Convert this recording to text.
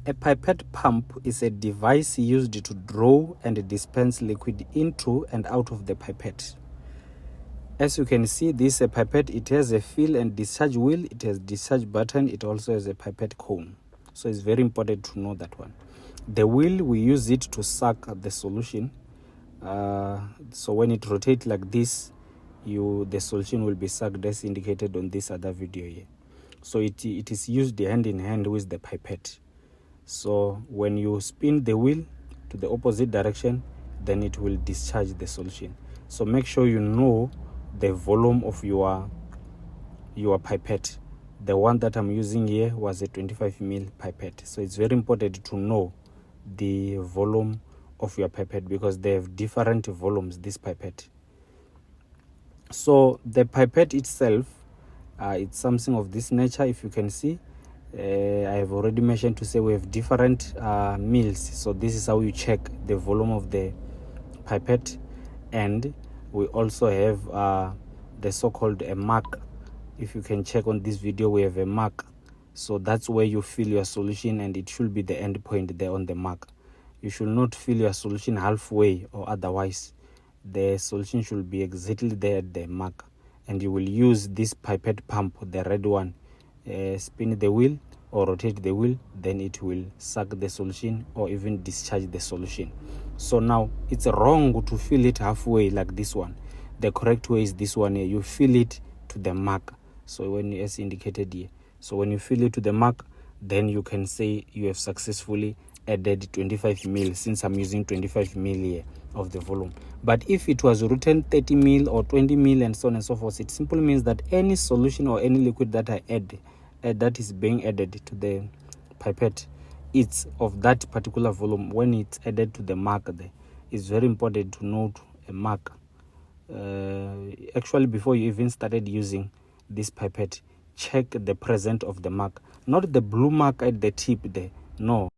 A pipette pump is a device used to draw and dispense liquid into and out of the pipette. As you can see, this is a pipette. It has a fill and discharge wheel. It has discharge button. It also has a pipette cone. So it's very important to know that one. The wheel, we use it to suck the solution. So when it rotates like this, the solution will be sucked as indicated on this other video here. So it is used hand in hand with the pipette. So when you spin the wheel to the opposite direction, then it will discharge the solution. So make sure you know the volume of your pipette. The one that I'm using here was a 25 ml pipette. So it's very important to know the volume of your pipette because they have different volumes, this pipette. So the pipette itself, it's something of this nature. If you can see, I have already mentioned to say we have different mils. So this is how you check the volume of the pipette. And we also have the so-called a mark. If you can check on this video, we have a mark. So that's where you fill your solution, and it should be the end point there on the mark. You should not fill your solution halfway or otherwise. The solution should be exactly there at the mark. And you will use this pipette pump, the red one. Spin the wheel or rotate the wheel, then it will suck the solution or even discharge the solution. So now it's wrong to fill it halfway like this one. The correct way is this one here. You fill it to the mark. So when as indicated here, so when you fill it to the mark, then you can say you have successfully added 25 ml, since I'm using 25 ml here of the volume. But if it was written 30 ml or 20 ml and so on and so forth, it simply means that any solution or any liquid that I add that is being added to the pipette, it's of that particular volume. When it's added to the mark there, it's very important to note a mark. Actually, before you even started using this pipette, check the presence of the mark, not the blue mark at the tip there. No,